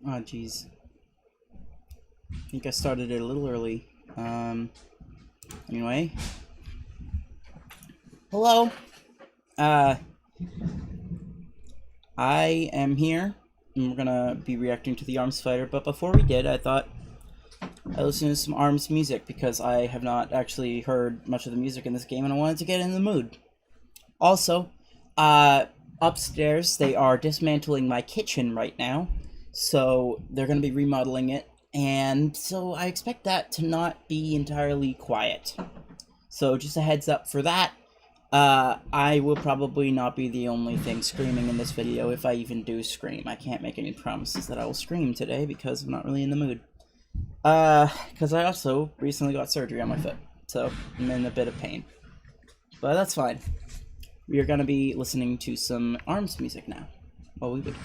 Oh, jeez. I think I started it a little early. Anyway. Hello. Uh, I am here, and we're gonna be reacting to the Arms Fighter, but before we did, I thought I'd listen to some Arms music, because I have not actually heard much of the music in this game, and I wanted to get in the mood. Also, upstairs, they are dismantling my kitchen right now, so they're gonna be remodeling it, and so I expect that to not be entirely quiet. So just a heads up for that. I will probably not be the only thing screaming in this video, if I even do scream. I can't make any promises that I will scream today, because I'm not really in the mood. Because I also recently got surgery on my foot, so I'm in a bit of pain. But that's fine. We are going to be listening to some Arms music now, while we wait.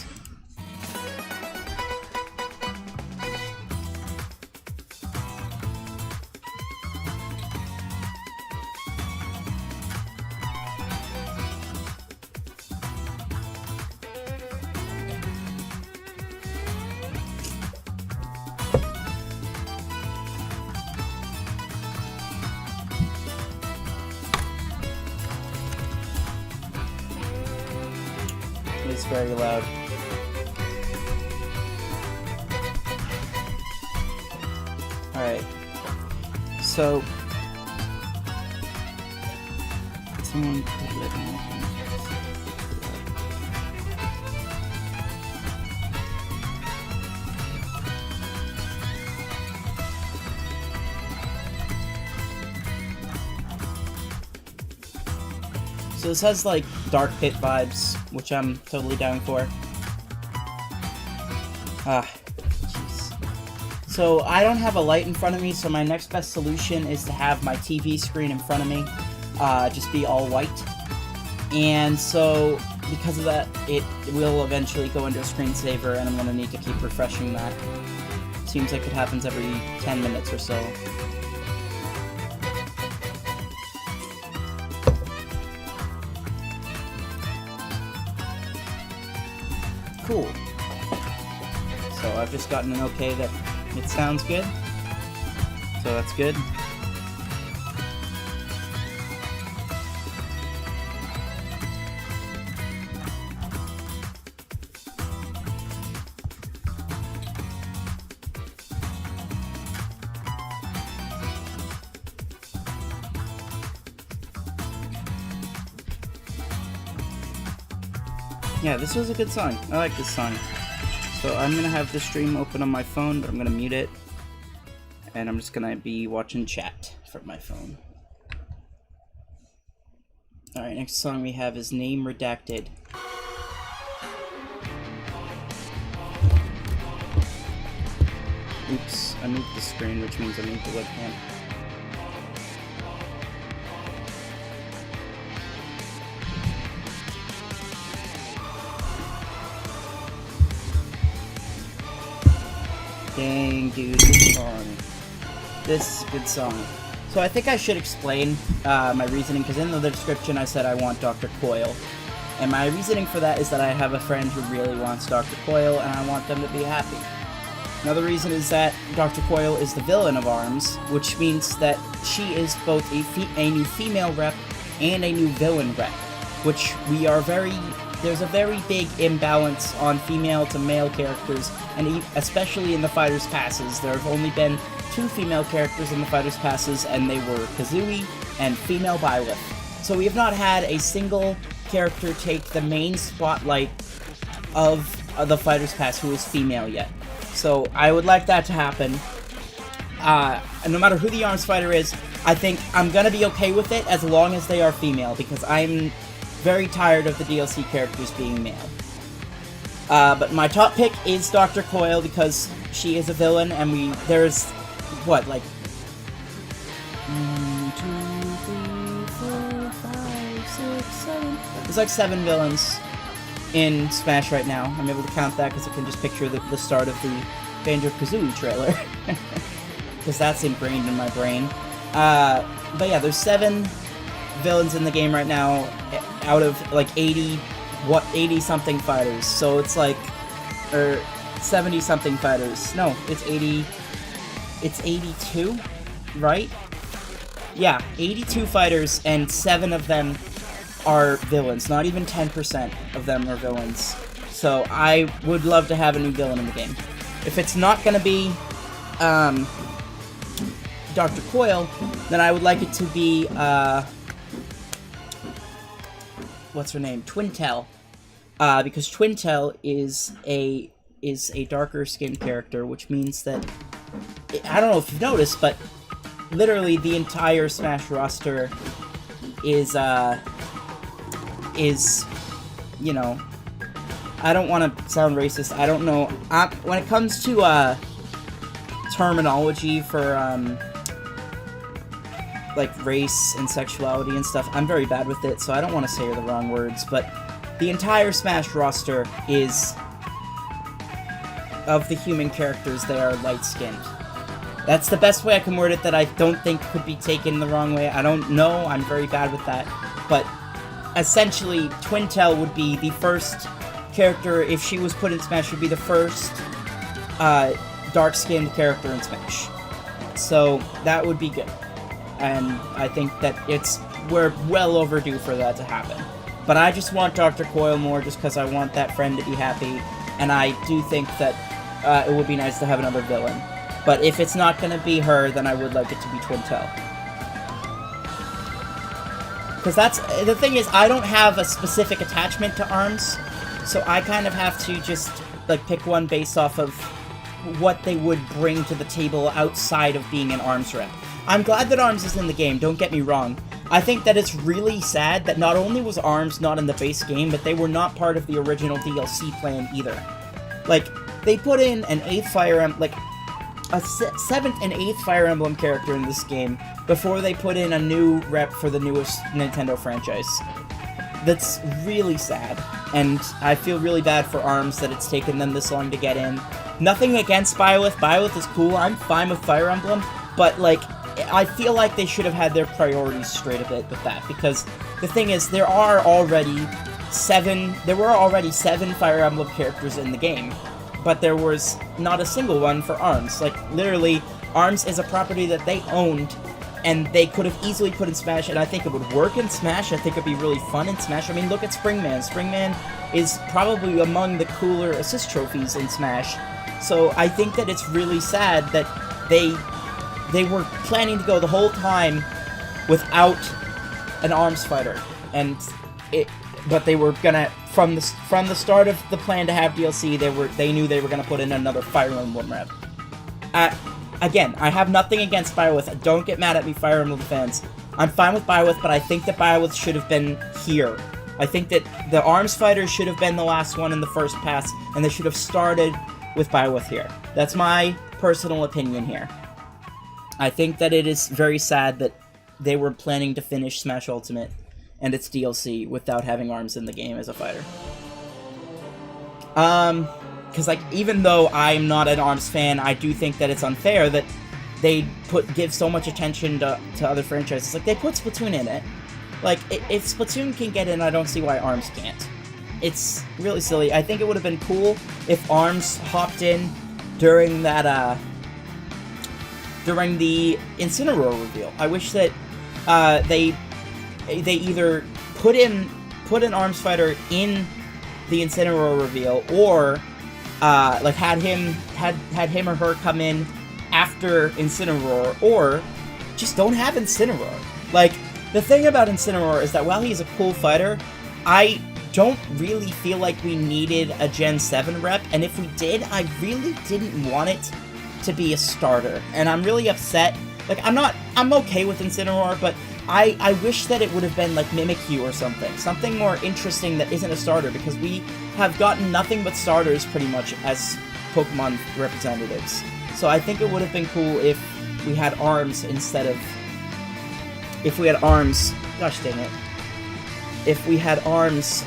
It's very loud. Alright. So someone could let me know. So this has like Dark Pit vibes, which I'm totally down for. Jeez. So I don't have a light in front of me, so my next best solution is to have my TV screen in front of me just be all white. And so because of that, it will eventually go into a screensaver, and I'm going to need to keep refreshing that. Seems like it happens every 10 minutes or so. Cool. So I've just gotten an okay that it sounds good. So that's good. Yeah, this was a good song. I like this song. So I'm gonna have the stream open on my phone, but I'm gonna mute it. And I'm just gonna be watching chat from my phone. Alright, next song we have is Name Redacted. Oops, I moved the screen, which means I moved the webcam. Dang, dude, this song. This is a good song. So I think I should explain my reasoning, because in the description I said I want Dr. Coyle. And my reasoning for that is that I have a friend who really wants Dr. Coyle, and I want them to be happy. Another reason is that Dr. Coyle is the villain of ARMS, which means that she is both a new female rep and a new villain rep, which we are there's a very big imbalance on female to male characters, and especially in the Fighters Passes. There have only been 2 female characters in the Fighters Passes, and they were Kazooie and female Byleth. So we have not had a single character take the main spotlight of the Fighters Pass who is female yet. So I would like that to happen. And no matter who the Arms Fighter is, I think I'm gonna be okay with it as long as they are female, because I'm very tired of the DLC characters being male. But my top pick is Dr. Coyle, because she is a villain, and there's, what, like, 1, 2, 3, 4, 5, 6, 7... There's like 7 villains in Smash right now. I'm able to count that because I can just picture the start of the Banjo-Kazooie trailer. Because that's ingrained in my brain. But yeah, there's 7 villains in the game right now out of like 80 something fighters. So it's like, 70-something fighters. No, it's 80... It's 82, right? Yeah, 82 fighters, and 7 of them are villains. Not even 10% of them are villains. So I would love to have a new villain in the game. If it's not going to be Dr. Coyle, then I would like it to be, what's her name? Twintel. Because Twintel is a darker skinned character, which means that, I don't know if you've noticed, but literally the entire Smash roster is, you know, I don't want to sound racist, I don't know, when it comes to, terminology for, like, race and sexuality and stuff, I'm very bad with it, so I don't want to say the wrong words, but the entire Smash roster is, of the human characters, they are light-skinned. That's the best way I can word it that I don't think could be taken the wrong way. I don't know, I'm very bad with that, but essentially, Twintel would be the first character, if she was put in Smash, would be the first dark-skinned character in Smash. So that would be good. And I think that we're well overdue for that to happen. But I just want Dr. Coyle more just because I want that friend to be happy, and I do think that it would be nice to have another villain. But if it's not going to be her, then I would like it to be Twintel. Because the thing is, I don't have a specific attachment to ARMS, so I kind of have to just, like, pick one based off of what they would bring to the table outside of being an ARMS rep. I'm glad that ARMS is in the game, don't get me wrong. I think that it's really sad that not only was ARMS not in the base game, but they were not part of the original DLC plan either. Like, they put in an 8th Fire Emblem, like, a 7th and 8th Fire Emblem character in this game before they put in a new rep for the newest Nintendo franchise. That's really sad, and I feel really bad for ARMS that it's taken them this long to get in. Nothing against Byleth. Byleth is cool. I'm fine with Fire Emblem, but, like, I feel like they should have had their priorities straight a bit with that, because the thing is, there were already 7 Fire Emblem characters in the game, but there was not a single one for ARMS. Like, literally, ARMS is a property that they owned, and they could have easily put in Smash, and I think it would work in Smash. I think it'd be really fun in Smash. I mean, look at Springman. Springman is probably among the cooler assist trophies in Smash, so I think that it's really sad that they were planning to go the whole time without an ARMS fighter, but they were gonna, from the start of the plan to have DLC, they knew they were gonna put in another Fire Emblem rep. Again, I have nothing against Byleth. Don't get mad at me, Fire Emblem fans. I'm fine with Byleth, but I think that Byleth should have been here. I think that the ARMS fighter should have been the last one in the first pass, and they should have started with Byleth here. That's my personal opinion here. I think that it is very sad that they were planning to finish Smash Ultimate and its DLC without having ARMS in the game as a fighter. Because, like, even though I'm not an ARMS fan, I do think that it's unfair that they give so much attention to other franchises. Like, they put Splatoon in it. Like, if Splatoon can get in, I don't see why ARMS can't. It's really silly. I think it would have been cool if ARMS hopped in during that, during the Incineroar reveal. I wish that they either put an ARMS fighter in the Incineroar reveal, or like had him or her come in after Incineroar, or just don't have Incineroar. Like, the thing about Incineroar is that while he's a cool fighter, I don't really feel like we needed a Gen 7 rep, and if we did, I really didn't want it to be a starter, and I'm really upset. Like, I'm okay with Incineroar, but I wish that it would have been like Mimikyu or something more interesting that isn't a starter, because we have gotten nothing but starters pretty much as Pokemon representatives. So I think it would have been cool if we had ARMS instead of... If we had ARMS... Gosh dang it. If we had ARMS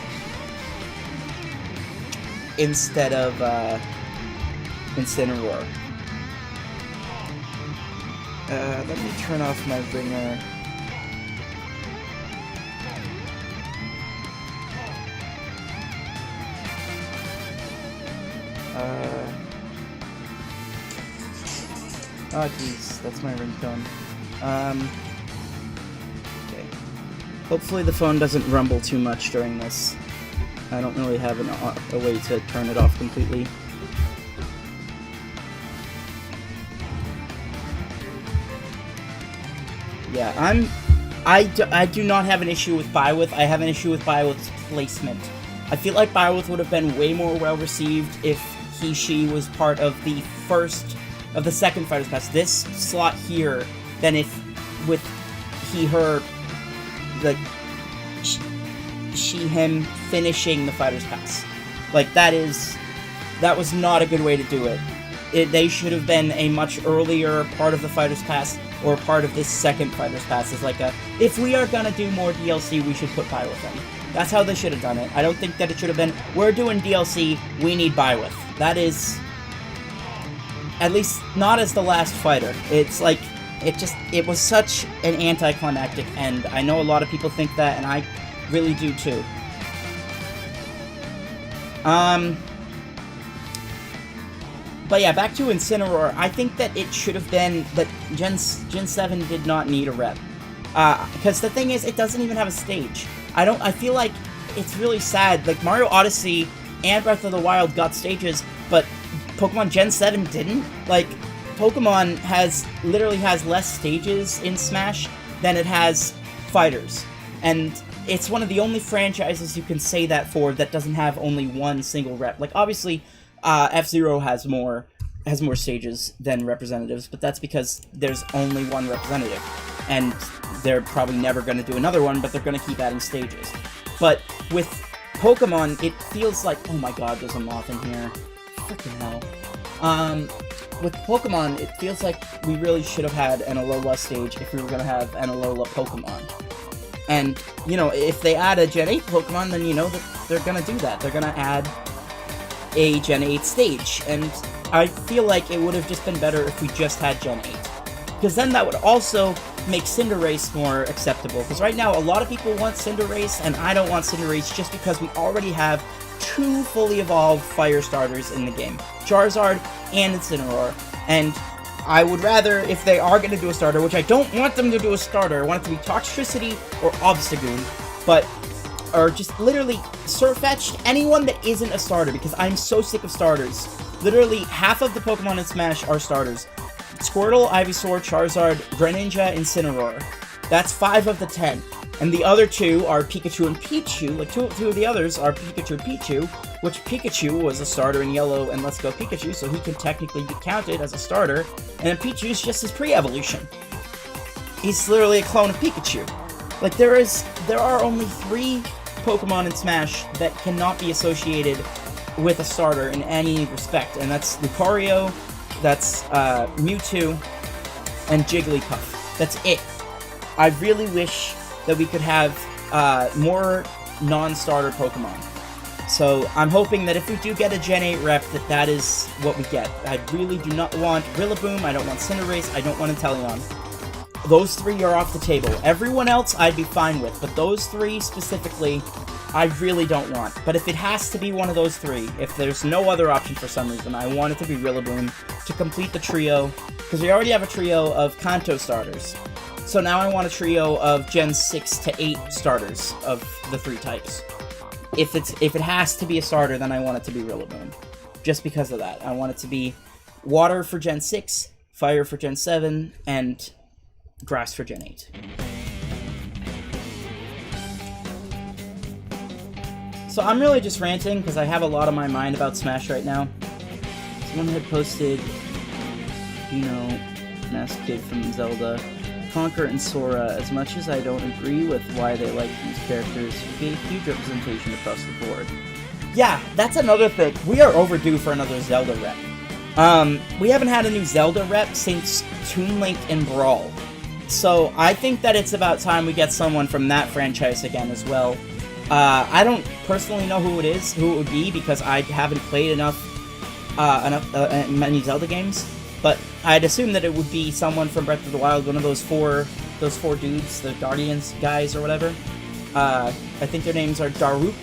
instead of Incineroar. Let me turn off my ringer. Oh, jeez, that's my ringtone. Okay. Hopefully the phone doesn't rumble too much during this. I don't really have a way to turn it off completely. Yeah, I do not have an issue with Bywith. I have an issue with Bywith's placement. I feel like Bywith would have been way more well received if she was part of the second Fighters Pass. This slot here, than if with her, like, him finishing the Fighters Pass. Like, that was not a good way to do it. They should have been a much earlier part of the Fighters Pass, or part of this second Fighters Pass. Is like if we are gonna do more DLC, we should put Bywith in. That's how they should have done it. I don't think that it should have been, we're doing DLC, we need Bywith. That is, at least not as the last fighter. It's like, it was such an anticlimactic end. I know a lot of people think that, and I really do too. But yeah, back to Incineroar. I think that it should have been that Gen 7 did not need a rep. Because the thing is, it doesn't even have a stage. I feel like it's really sad. Like, Mario Odyssey and Breath of the Wild got stages, but Pokemon Gen 7 didn't. Like, Pokemon literally has less stages in Smash than it has fighters. And it's one of the only franchises you can say that for that doesn't have only one single rep. Like, obviously, F-Zero has more stages than representatives, but that's because there's only one representative. And they're probably never going to do another one, but they're going to keep adding stages. But with Pokemon, it feels like... Oh my god, there's a moth in here. Freaking hell. With Pokemon, it feels like we really should have had an Alola stage if we were going to have an Alola Pokemon. And, you know, if they add a Gen 8 Pokemon, then you know that they're going to do that. They're going to add a Gen 8 stage. And I feel like it would have just been better if we just had Gen 8. Because then that would also make Cinderace more acceptable. Because right now, a lot of people want Cinderace, and I don't want Cinderace just because we already have 2 fully evolved fire starters in the game. Charizard and Incineroar. And I would rather, if they are going to do a starter, which I don't want them to do a starter, I want it to be Toxtricity or Obstagoon, but, or just literally Surfetch'd, anyone that isn't a starter, because I'm so sick of starters. Literally, half of the Pokemon in Smash are starters. Squirtle, Ivysaur, Charizard, Greninja, Incineroar. That's 5 of the 10. And the other 2 are Pikachu and Pichu. Like, two of the others are Pikachu and Pichu, which Pikachu was a starter in Yellow and Let's Go Pikachu, so he can technically be counted as a starter. And then Pichu's just his pre-evolution. He's literally a clone of Pikachu. Like, there are only 3 Pokemon in Smash that cannot be associated with a starter in any respect, and that's Lucario, that's Mewtwo, and Jigglypuff. That's it. I really wish that we could have more non-starter Pokemon. So I'm hoping that if we do get a Gen 8 rep, that is what we get. I really do not want Rillaboom, I don't want Cinderace, I don't want Inteleon. Those 3 are off the table. Everyone else I'd be fine with, but those 3 specifically, I really don't want. But if it has to be one of those 3, if there's no other option for some reason, I want it to be Rillaboom to complete the trio, because we already have a trio of Kanto starters. So now I want a trio of Gen 6 to 8 starters of the 3 types. If it has to be a starter, then I want it to be Rillaboom. Just because of that. I want it to be Water for Gen 6, Fire for Gen 7, and Grass for Gen 8. So I'm really just ranting because I have a lot on my mind about Smash right now. Someone had posted, you know, masked kid from Zelda, Conker and Sora. As much as I don't agree with why they like these characters, we gave huge representation across the board. Yeah, that's another thing. We are overdue for another Zelda rep. We haven't had a new Zelda rep since Toon Link and Brawl. So I think that it's about time we get someone from that franchise again as well. I don't personally know who it would be, because I haven't played many Zelda games, but I'd assume that it would be someone from Breath of the Wild, one of those four dudes, the Guardians guys or whatever. I think their names are Daruk,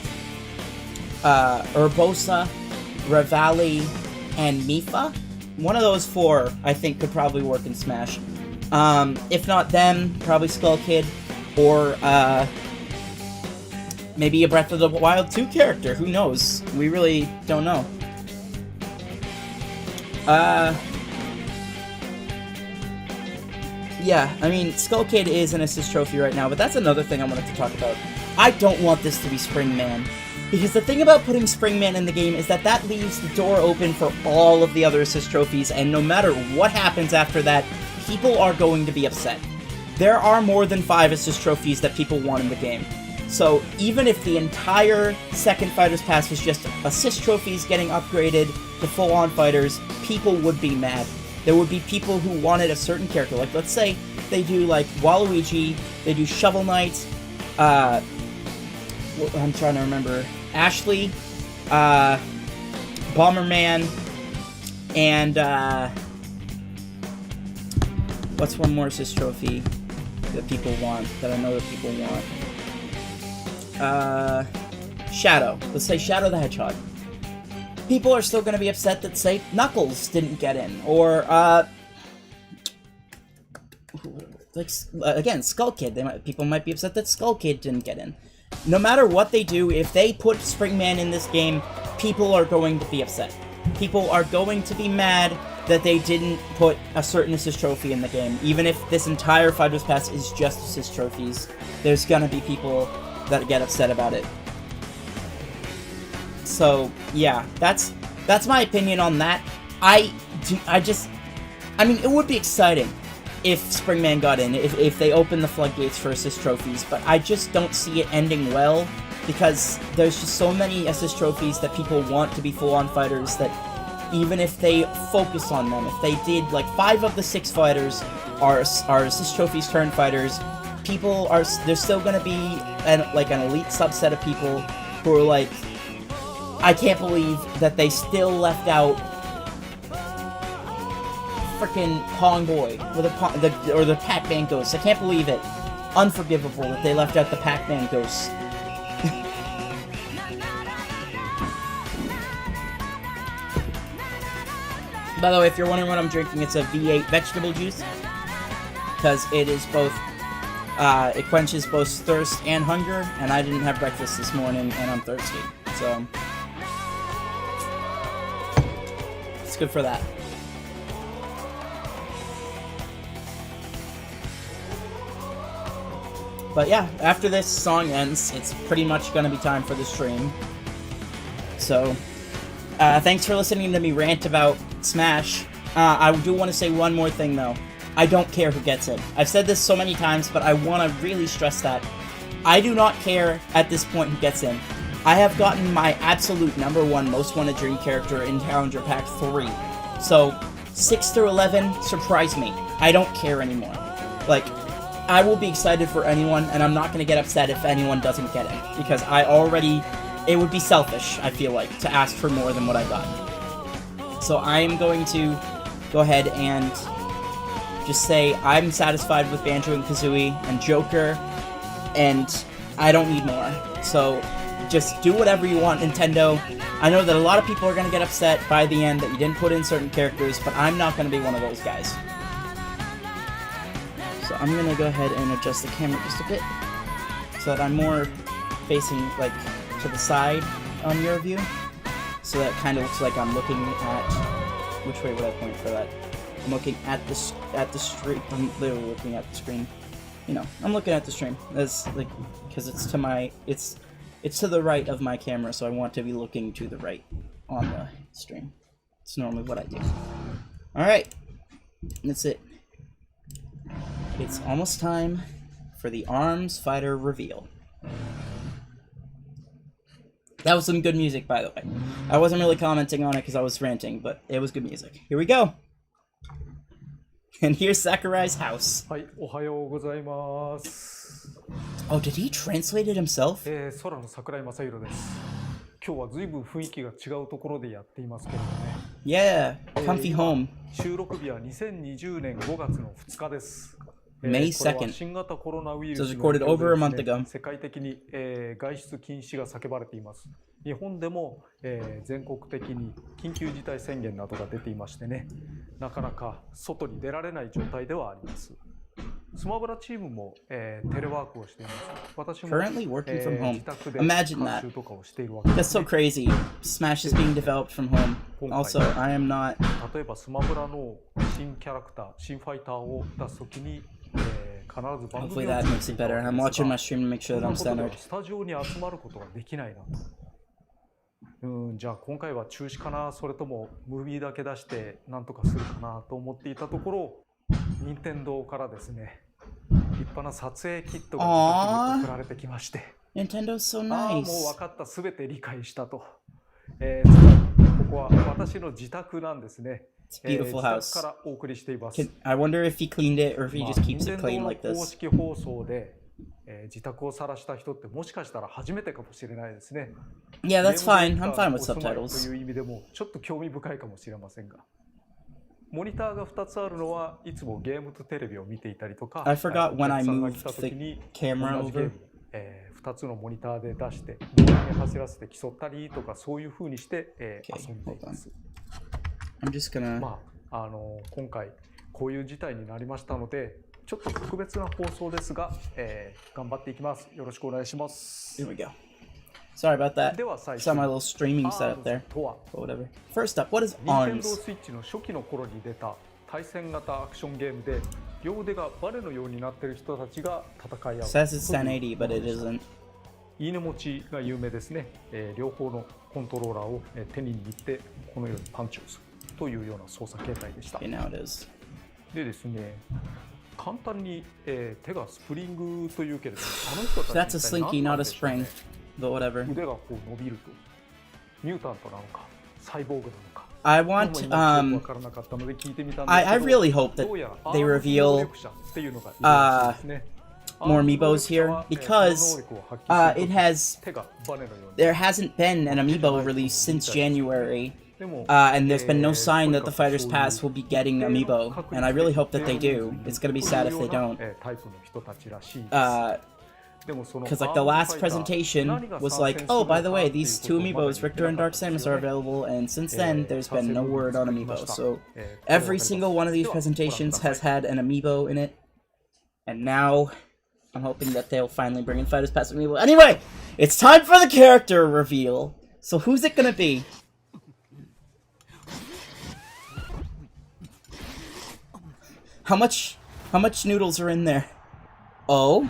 Urbosa, Revali, and Mipha. One of those four, I think, could probably work in Smash. If not them, probably Skull Kid, or maybe a Breath of the Wild 2 character. Who knows? We really don't know. Yeah, I mean, Skull Kid is an assist trophy right now, but that's another thing I wanted to talk about. I don't want this to be Springman. Because the thing about putting Springman in the game is that that leaves the door open for all of the other assist trophies, and no matter what happens after that, people are going to be upset. There are more than 5 assist trophies that people want in the game. So even if the entire second Fighters Pass was just assist trophies getting upgraded to full-on fighters, people would be mad. There would be people who wanted a certain character. Like, let's say they do, like, Waluigi, they do Shovel Knight, I'm trying to remember, Ashley, Bomberman, and, what's one more assist trophy that people want, that I know that people want? Shadow. Let's say Shadow the Hedgehog. People are still going to be upset that, say, Knuckles didn't get in, or, again, Skull Kid. People might be upset that Skull Kid didn't get in. No matter what they do, if they put Springman in this game, people are going to be upset. People are going to be mad that they didn't put a certain assist trophy in the game. Even if this entire Fighters Pass is just assist trophies, there's going to be people that get upset about it. So, yeah, that's my opinion on that. I mean, it would be exciting if Springman got in, if they opened the floodgates for assist trophies, but I just don't see it ending well, because there's just so many assist trophies that people want to be full-on fighters that even if they focus on them, if they did, like, 5 of the 6 fighters are assist trophies turned fighters, there's still gonna be an elite subset of people who are like, I can't believe that they still left out frickin' Pong Boy, or the Pac-Man Ghost. I can't believe it. Unforgivable that they left out the Pac-Man Ghost. By the way, if you're wondering what I'm drinking, it's a V8 vegetable juice, because it is both, it quenches both thirst and hunger, and I didn't have breakfast this morning, and I'm thirsty, so it's good for that. But yeah, after this song ends, it's pretty much gonna be time for the stream. So, thanks for listening to me rant about Smash. I do want to say one more thing, though. I don't care who gets it. I've said this so many times, but I want to really stress that. I do not care at this point who gets in. I have gotten my absolute #1 most wanted dream character in Challenger Pack 3. So, 6 through 11, surprise me. I don't care anymore. Like, I will be excited for anyone, and I'm not going to get upset if anyone doesn't get it, because it would be selfish, I feel like, to ask for more than what I got. So I am going to go ahead and just say I'm satisfied with Banjo and Kazooie and Joker, and I don't need more. So just do whatever you want, Nintendo. I know that a lot of people are going to get upset by the end that you didn't put in certain characters, but I'm not going to be one of those guys. So I'm going to go ahead and adjust the camera just a bit so that I'm more facing, like, to the side on your view. So that kind of looks like I'm looking at... Which way would I point for that? I'm looking at the stream. I'm literally looking at the screen. You know, I'm looking at the stream. That's, like, because it's to my... It's to the right of my camera, so I want to be looking to the right on the stream. It's normally what I do. Alright. That's it. It's almost time for the Arms Fighter reveal. That was some good music, by the way. I wasn't really commenting on it because I was ranting, but it was good music. Here we go! And here's Sakurai's house. Hi, ohayou gozaimasu. Oh, did he translate it himself? 空の桜井正宏です。今日は随分雰囲気が違うところでやっていますけれどね。Yeah, comfy home. 収録日は2020年5月の2日です。May 2nd. 新型コロナウイル So ス it was recorded over a month ago. 世界的に外出禁止が叫ばれています。日本でも、全国的に緊急事態宣言などが出ていましてね、なかなか外に出られない状態ではあります。スマブラチームも、テレワークをしています。私も、Currently working from home. 自宅で Imagine 監 that. 修とかをしているわけで That's す、 so ね。crazy. Smash is being developed from home. Also, I am not. 例えばスマブラの新キャラクター、新ファイターを出すときに、必ず番組を Hopefully that makes it better. I'm watching my stream to make sure that I'm こんなことで centered. はスタジオに集まることができないなと。じゃあ今回は中止かな、それともムービーだけ出してなんとかするかなと思っていたところ、任天堂からですね、立派な撮影キットが自宅に送られてきまして、Nintendo's so もう nice. 分かった、すべて理解したと。ここは私の自宅なんですね。It's a beautiful 自宅 house. からお送りしています。 I wonder if he cleaned it or if he just keeps it 任 clean 天堂の like 公 this. 式放送で、自宅を晒した人ってもしかしたら初めてかもしれないですね。 Yeah, that's ゲー fine. ム I'm ディレクター fine の with お住まい subtitles. という意味でもちょっと興味深いかもしれませんが、モニターが2つあるのはいつもゲームとテレビを見ていたりとか、 I forgot when I お客さんが moved 来た時に the camera 同じゲー over. ム2つのモニターで出して動画に走らせて競ったりとか、そういう風にして、遊んでいます。 I'm just gonna. 今回こういう事態になりましたので、ちょっと特別な放送ですが、頑張っていきます。よろしくお願いします。 Here we go. Sorry about that. では最 Saw 初 my に little streaming setup there. とは、 But whatever. First up, what is 任天堂 ARMS? スイッチの初期の頃に出た対戦型アクションゲームで、両腕がバネのようになっている人たちが戦い合う。 Says it's 1080, but it isn't. いいね持ちが有名ですね。両方のコントローラーを手に握ってこのようにパンチをするというような操作形態でした。 Okay, now it is. でですね、簡単に、手がスプリングというけれども、あの人た That's ち a 一体 slinky, 何な not ん a でしょうね。 spring. But whatever. 腕がこう伸びるとミュータントなのかサイボーグなのか。 I どうも want 今わ um からなかったので聞いてみたんですけど、 I really hope that どうやら they アーム reveal 能力者っていうのがいるらしいですね。 more amiibos here because it has 手がバネのように there hasn't been an amiibo release since January. And there's been no sign that the Fighters Pass will be getting amiibo, and I really hope that they do. It's gonna be sad if they don't. タイプの人たちらしいです。 Because like the last presentation was like, oh, by the way, these two amiibos, Richter and Dark Samus, are available, and since then there's been no word on amiibo. So every single one of these presentations has had an amiibo in it, and now I'm hoping that they'll finally bring in Fighters Pass amiibo. Anyway, it's time for the character reveal. So who's it gonna be? How much noodles are in there? Oh?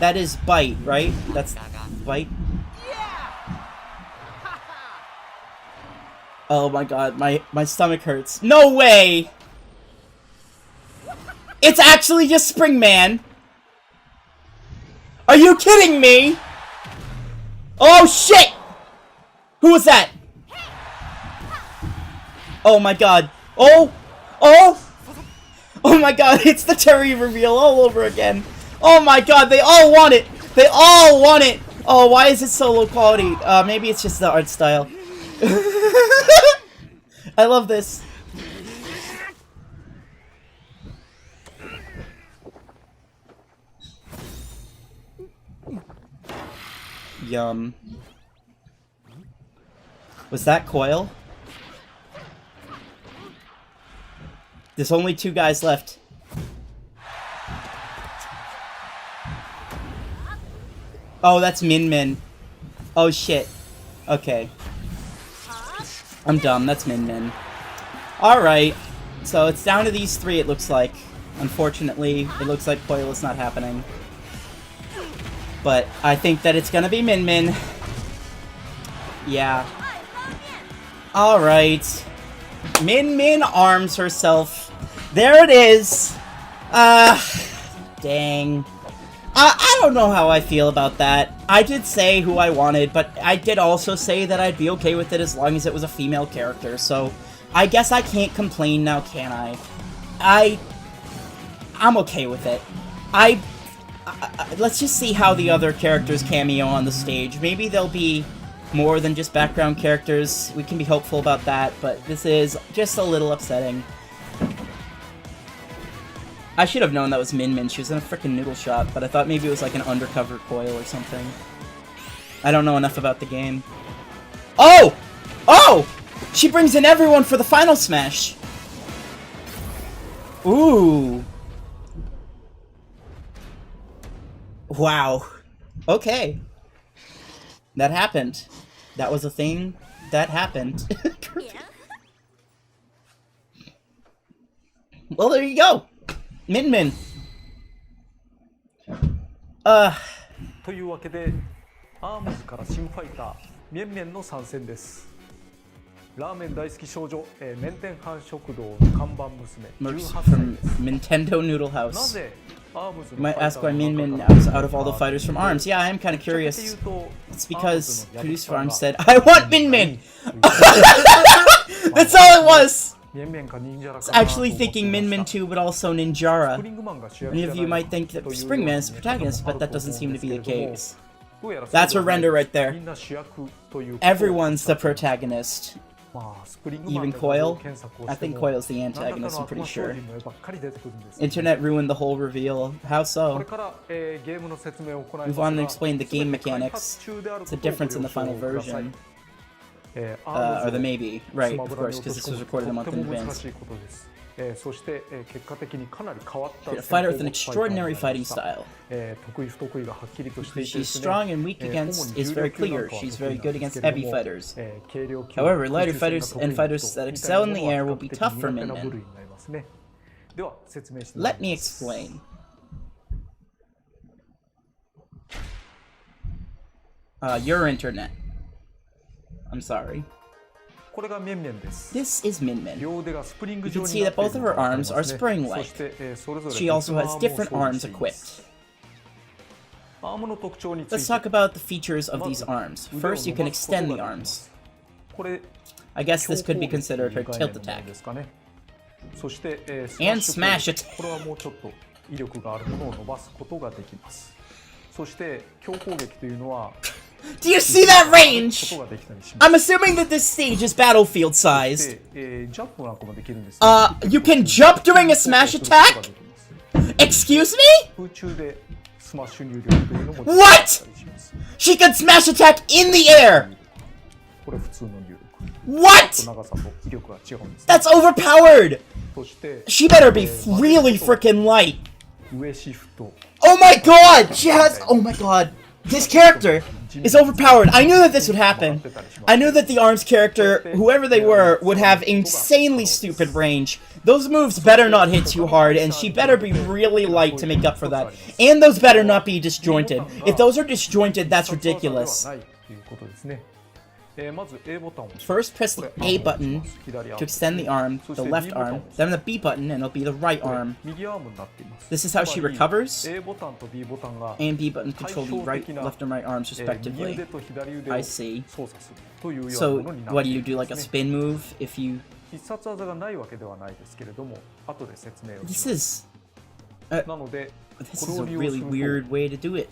That is bite, right? That's bite. Oh my god, my stomach hurts. No way! It's actually just Springman! Are you kidding me? Oh shit! Who was that? Oh my god. Oh! Oh! Oh my god, it's the Terry reveal all over again. Oh my god, they all want it! They all want it! Oh, why is it so low quality? Maybe it's just the art style. I love this. Yum. Was that Coyle? There's only 2 guys left. Oh, that's Min Min. Oh shit. Okay. I'm dumb, that's Min Min. Alright. So it's down to these 3, it looks like. Unfortunately, it looks like Coyle is not happening. But I think that it's gonna be Min Min. Yeah. Alright. Min Min arms herself. There it is! Dang. I don't know how I feel about that. I did say who I wanted, but I did also say that I'd be okay with it as long as it was a female character, so I guess I can't complain now, can I? I'm okay with it. Let's just see how the other characters cameo on the stage. Maybe they'll be more than just background characters. We can be hopeful about that, but this is just a little upsetting. I should have known that was Min Min. She was in a freaking noodle shop, but I thought maybe it was like an undercover Coyle or something. I don't know enough about the game. Oh! Oh! She brings in everyone for the final smash! Ooh. Wow. Okay. That happened. That was a thing that happened. Well, there you go. Min Min. というわけで、アームズから新ファイター、ミェンミェンの参戦です。ラーメン大好き少女、麺店飯食堂の看板娘、18歳です。Nintendo Noodle な House. ぜアームズ You の might ファイタ ask ー why の Min 中 Min から was out of all the fighters from ARMS. Yeah, I am kind of ぶっちゃけて curious. 言うと It's because アームズの Produce 矢 Farm 吹 said, さんが I want Min Min! まあ That's all it was! ミェンミェンか忍者ら I か was なと actually 思って thinking いま Min した Min 2, but also スプ Ninjara. リングマンが主役 Many じゃ of な you い might think that という Springman is the ように protagonist, あ but る that と doesn't 思うん seem で to す be け the れども case. どうやら That's そう her ではない render right み there. んな主役ということを Everyone's the protagonist. まあスプリングマン Even で画像 Coyle? 検索を I して think も Coyle's the 何らか antagonist, の I'm 悪 pretty 魔商 sure. 人の絵ばっかり出てくるんです Internet ruined the whole reveal. How これ so? から、ゲームの説明を行い Move ま on す to が explain the game 全て開 mechanics. 発中である It's こ a とを difference in the ご了 final 承ください version. アーム Or ズ the を maybe. ス Right, マ of ブラに course, 落と because し this 込 was むと recorded a と month って in も難 advance. しいことです、そして、結果的にかなり変わった A 戦 fighter 法 with an ファイターにな extraordinary りま fighting した style. 得意不得意がはっきりとしていて She's ですね strong and weak 主 against に is 重 very 量級なん clear. かは She's 得意 very なん good です against けれ heavy ども、fighters. 軽量級 However, 空 lighter 中戦が fighters 得意 and な fighters 人 that みたいな excel も in the のは air 比 will 較 be 的 tough 苦 for 手な Min 部 Min. 類になりますね。では説明してまい Let り me ます explain. Your internet. I'm sorry. これがミェンミェンです。 This is Min Min. 両腕がスプリング You 状 can に see なっ that てい both る of の her がわかり arms ま are すね。 spring-like. そして、それぞれ She also has 別の different アームを arms 装備しています アームの特徴につい Let's て talk about the features of ま these ず arms. 腕を First, you 伸 can ばすこと extend が the できま arms. すこれ I guess this 強 could be 攻撃と considered い her う概 tilt 念のもの attack. ですかね。そして、And スマッシュ smash 攻撃これはもうちょっと威力があるものを伸ばすことができます。そして強攻撃というのは Do you see that こ range? とができたりします。 I'm assuming that this stage is battlefield そし sized. て、ジャンプなんかもできるんです。You can jump during a smash attack? Excuse me? 空中でスマッシュ入力というのもできたり What? します。 She can smash attack in the air! これ普通の入力。 What? 長さと威力が違うんです。 That's overpowered! そして、 She better be really freaking light. 上シフト。 Oh my god! She has. Oh my god. This character is overpowered. I knew that this would happen. I knew that the ARMS character, whoever they were, would have insanely stupid range. Those moves better not hit too hard, and she better be really light to make up for that. And those better not be disjointed. If those are disjointed, that's ridiculous. まず A ボタンを First, press the A button to extend the arm, the left arm, then the B button, and it'll be the right arm. 右アームになっています。 This is how she recovers. A ボタンと B ボタンが A and B button control the right, left, and right arms 右 respectively. 腕と左腕を I see. 操作するというような So, ものになっ what て do い you る do, ん like で a すね。 spin move if you... 必殺技がないわけではないですけれども、後で説明をしま This す。 is... なので、 This こ is れ a を利用す really ると weird way to do it.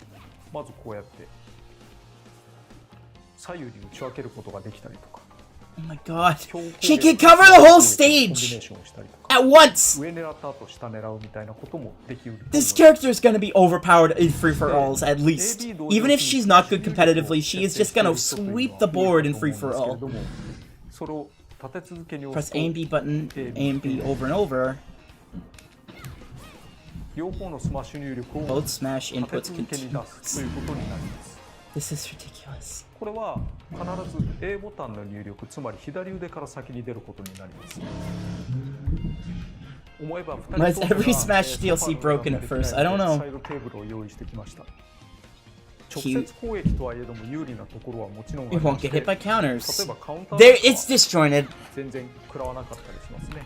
まずこうやって左右に打ち分けることができたりとか、 Oh my god. 強攻 She 撃 can cover the whole コンビネー stage ションをしたりとか、 at once! 上狙った後下狙うみたいなこともできると思います。 This character is gonna be overpowered in free-for-alls, at least. Even if she's not good competitively, she is just gonna sweep the board in free-for-all. それを立て続けに押 Press すと A and B button, A and B over and over. 両方のスマッシュ入力を Both smash 立て inputs 続けに出すということになります。 This is ridiculous. これは必ず A ボタンの入力、つまり左腕から先に出ることになります。思えば2 Why 人 is とも every Smash DLC broken at first? I don't know. サイドテーブルを用意してきました。直接攻撃とはいえども有利なところはもちろんあり It ま won't して、 get hit by 例 counters. えばカウンター There, とか it's disjointed. 全然食らわなかったりしますね。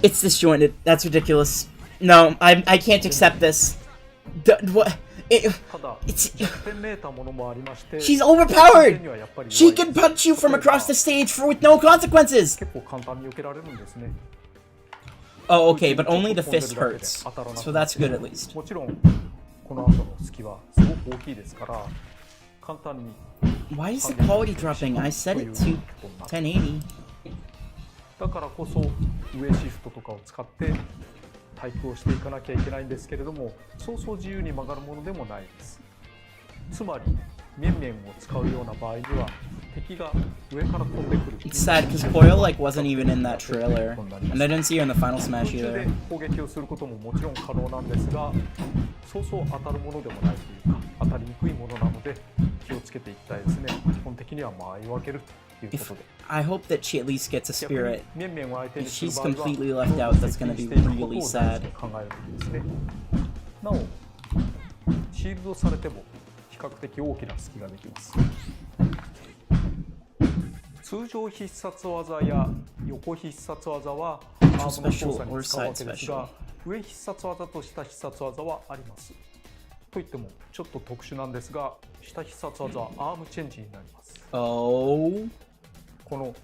It's disjointed. That's ridiculous. No, I can't accept this. What? ただ、 It's... 弱点めいたものもありまして、 She's overpowered! にはやっぱり She 弱い can punch you from across the stage with no consequences! 結構簡単に受けられるんですね。 Oh, okay, but only the fist hurts. So that's good at least. もちろんこの後の隙はすごく大きいですから、簡単に Why is the quality dropping? I set it to 1080. だからこそ上シフトとかを使って対空をしていかなきゃいけないんですけれども、そうそう自由に曲がるものでもないです。つまり面々を使うような場合には敵が上から飛んでくる。 It's sad because Coyle like wasn't even in that trailer, and I didn't see her in the final smash 空中で either. 攻撃をすることももちろん可能なんですが、そうそう当たるものでもないというか、当たりにくいものなので気をつけていきたいですね。基本的には間合い分けるというこ If とで。 I hope that she at least gets a 逆に spirit. 面々を相手に If する she's 場合は completely left out, that's gonna be really sad. 考えるべきですね。なおシールドされても比較的大きな隙ができます。通常必殺技や横必殺技はアームの操作に使うわけですが、上必殺技と下必殺技はあります。といってもちょっと特殊なんですが、下必殺技はアームチェンジになります。 Oh. この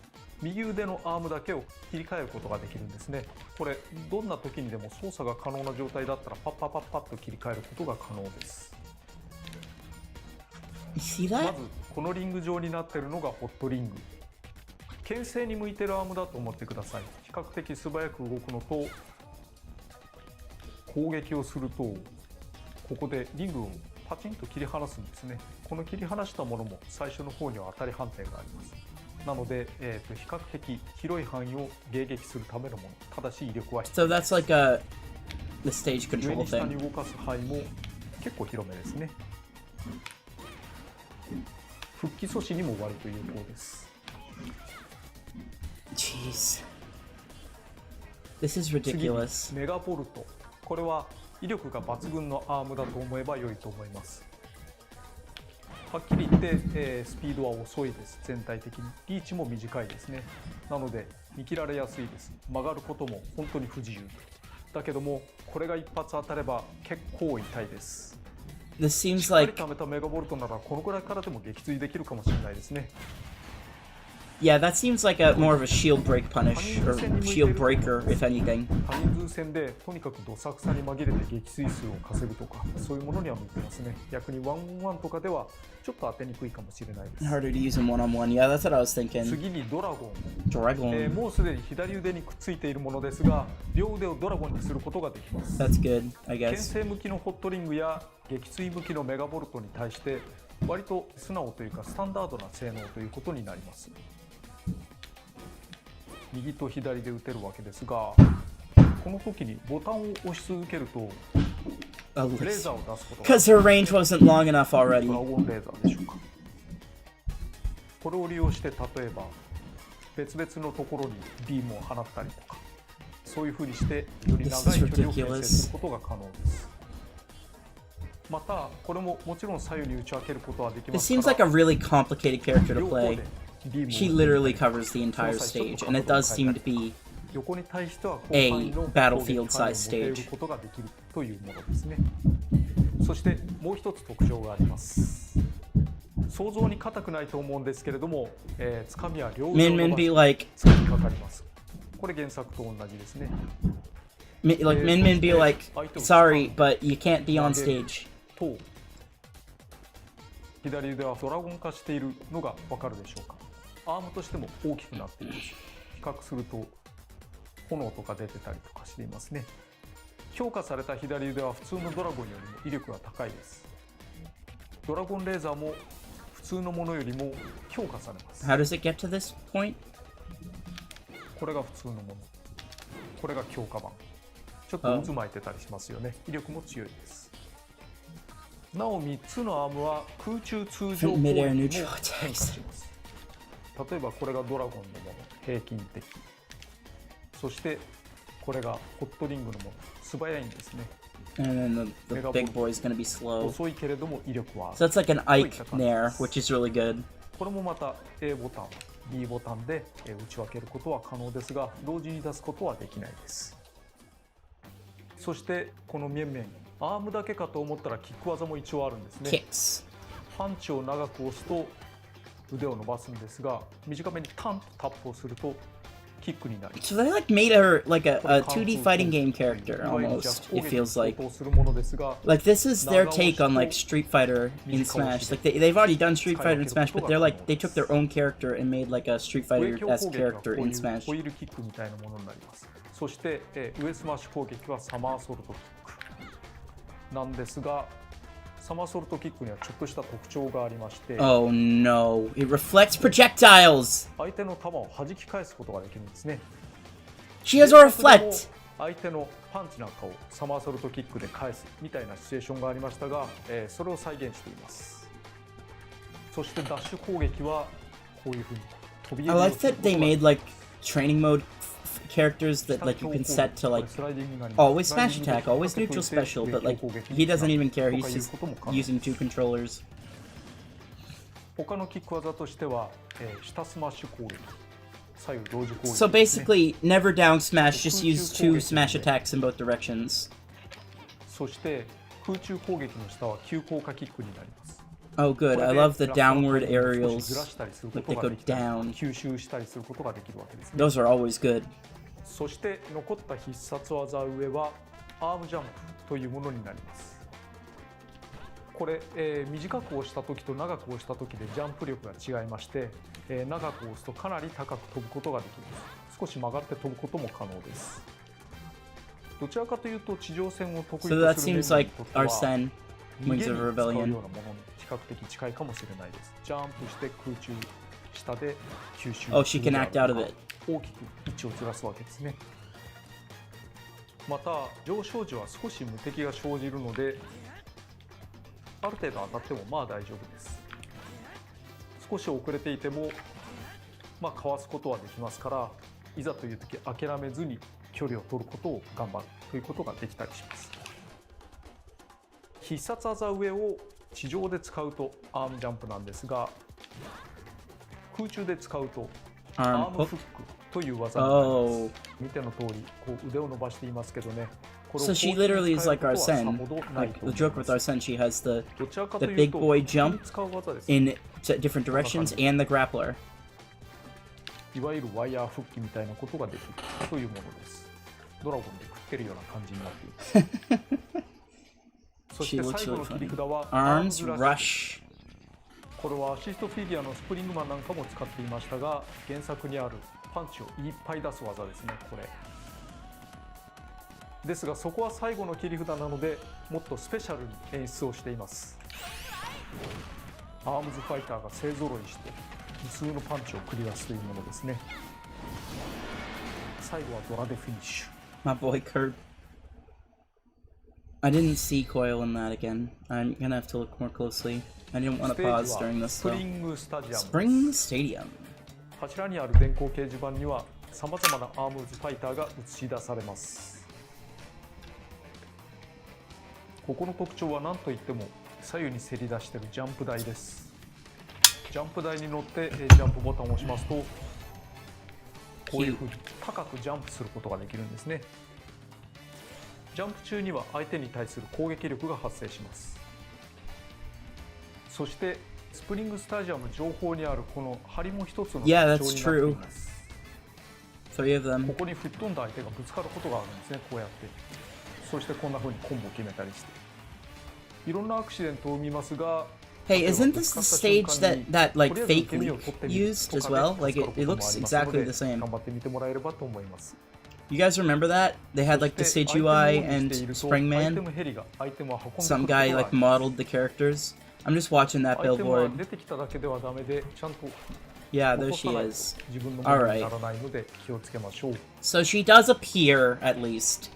右腕のアームだけを切り替えることができるんですね。これどんな時にでも操作が可能な状態だったらパッパッパッパッと切り替えることが可能です。 You see ま that? ずこのリング状になっているのがホットリング。牽制に向いているアームだと思ってください。比較的素早く動くのと、攻撃をするとここでリングをパチンと切り離すんですね。この切り離したものも最初の方には当たり判定があります。なので、比較的広い範囲を迎撃するためのもの。ただし威力は低い。 So that's like the stage 上 control に下に thing. 動かす範囲も結構広めですね。復帰阻止にも割と有効です。 Jeez. This is 次に ridiculous. メガボルト。これは威力が抜群のアームだと思えば良いと思います。はっきり言って、スピードは遅いです。全体的にリーチも短いですね。なので見切られやすいです。曲がることも本当に不自由だけども、これが一発当たれば結構痛いです。 This し seems っかり like 貯めたメガボルトならこのくらいからでも撃墜できるかもしれないですね。 yeah, that seems like a more of a shield break punish or shield breaker, if anything. 他人数戦でとにかくどさくさに紛れて撃墜数を稼ぐとか、そういうものには向いてますね。逆にワンオンワンとかではちょっと当てにくいかもしれないです。 Harder to use in one-on-one. Yeah, that's what I was thinking. 次にドラゴン。 Dragon. もうすでに左腕にくっついているものですが、両腕をドラゴンにすることができます。 That's good, I 牽 guess. 制向きのホットリングや撃墜向きのメガボルトに対して割と素直というかスタンダードな性能ということになります。右と左で打てるわけですが、この時にボタンを押し続けると Oh, レーザーを出すことが because her range wasn't long enough ドラ already. ゴンレーザーでしょうか。これを利用して例えば別々のところにビームを放ったりとか、そういうふうにしてより長い距離を牽制することが可能です。またこれももちろん左右に打ち分けることはできま This す seems から、 like a really complicated character to 両方 play. でビームを She literally covers the entire stage, and it does seem to be 横に対しては A 広範囲の battlefield 攻撃範囲を size 持てることができるというものですね。そしてもう一つ特徴があります。想像に硬くないと思うんですけれども、つかみは両腕を Min 伸 Min ば be し like つかみかかります。これ原作と同じですね。 like Min Min be like, sorry, but you can't be on stage. と左腕はドラゴン化しているのがわかるでしょうか。アームとしても大きくなっています。比較すると炎とか出てたりとかしていますね。強化された左腕は普通のドラゴンよりも威力が高いです。ドラゴンレーザーも普通のものよりも強化されます。 How does it get to this point? これが普通のもの、これが強化版。ちょっと渦巻いてたりしますよね。威力も強いです。なお3つのアームは空中通常攻撃にも Mid-air 変 neutral 化 attacks. します。例えばこれがドラゴンのもの、平均的。そしてこれがホットリングのもの、素早いんですね。 And then the big boy is gonna be slow. 遅いけれども威力はある。 So that's like an Ike Nair, which is really good. これもまた A ボタン、B ボタンで打ち分けることは可能ですが、同時に出すことはできないです。そしてこの面々、アームだけかと思ったらキック技も一応あるんですね。 Kicks. パンチを長く押すと腕を伸ばすんですが、短めにタンとタップをするとキックになります。 So they like made her like a 2D fighting game character almost. It feels like するものですが、 like this is their take on like Street Fighter in Smash. Like they've already done Street Fighter in Smash, but they're like they took their own character and made like a Street 上 Fighter 強攻 esque 撃はこ character うい in う Smash. ホイールキックみたいなものになります。そして、上スマッシュ攻撃はサマーソルトキックなんですが、サマーソルトキックにはちょっとした特徴がありまして、Oh no, it reflects projectiles! 相手の球を弾き返すことができるんですね。She has a reflect! 相手のパンチなんかをサマーソルトキックで返すみたいなシチュエーションがありましたが、それを再現しています。そしてダッシュ攻撃はこういうふうに飛び I like that they made like training mode characters that like you can set to like always smash attack, always neutral special, but like he doesn't even care, he's just using 2 controllers. 他のキック技としては、下スマッシュ攻撃、左右同時攻撃、So basically, never down smash, just use 2 smash attacks in both directions. そして空中攻撃の下は急降下キックになります。Oh good, I love the downward aerials, like they go down. 吸収したりすることができるわけですね。 Those are always good. そして残った必殺技上はアームジャンプというものになります。これ、短く押した時と長く押した時でジャンプ力が違いまして、長く押すとかなり高く飛ぶことができます。少し曲がって飛ぶことも可能です。どちらかというと地上戦を得意とする So that メン seems バー like にとっては Arsene, 逃げに Wings 使 of うようなも Rebellion. のに比較的近いかもしれないです。ジャンプして空中下で吸収 Oh, she can act out of it. 大きく位置をずらすわけですね。また上昇時は少し無敵が生じるので、ある程度当たってもまあ大丈夫です。少し遅れていてもかわすことはできますから、いざという時諦めずに距離を取ることを頑張るということができたりします。必殺技上を地上で使うとアームジャンプなんですが、空中で使うとアームフックという技になります。見ての通りこう腕を伸ばしていますけどね。So she literally is like Arsene. Like the joke with Arsene, she has the big boy jump in different directions and the grappler. いわゆるワイヤー復帰みたいなことができるというものです。ドラゴンで食ってるような感じになっています。そして最後の切り札はアームズラッシュ。これはアシストフィギュアのスプリングマンなんかも使っていましたが、原作にあるパンチをいっぱい出す技ですね。これですが、そこは最後の切り札なのでもっとスペシャルに演出をしています。アームズファイターが勢ぞろいして無数のパンチを繰り出すというものですね。最後はドラでフィニッシュ。 My boy Kurt. I didn't see Coyle in that again. I'm gonna have to look more closely. I didn't want to pause during this スプ though. リングスタジアム。 Spring Stadium. 柱にある電光掲示板にはさまざまなアームズファイターが映し出されます。ここの特徴は何といっても左右にせり出しているジャンプ台です。ジャンプ台に乗ってジャンプボタンを押しますと、こういうふうに高くジャンプすることができるんですね。ジャンプ中には相手に対する攻撃力が発生します。そしてスプリングスタジアム上方にあるこの梁も一つの特徴になっています。 Three of them. ここに吹っ飛んだ相手がぶつかることがあるんですね。こうやって、そしてこんな風にコンボを決めたりして、いろんなアクシデントを生みますが、 Hey, isn't this the stage that like fake leap used as well? Like it looks exactly the same. 頑張って見てもらえればと思います。 You guys remember that? They had like the stage UI and Springman. Some guy like modeled the characters. I'm just watching that billboard. Yeah, there she is. Alright. So she does appear, at least.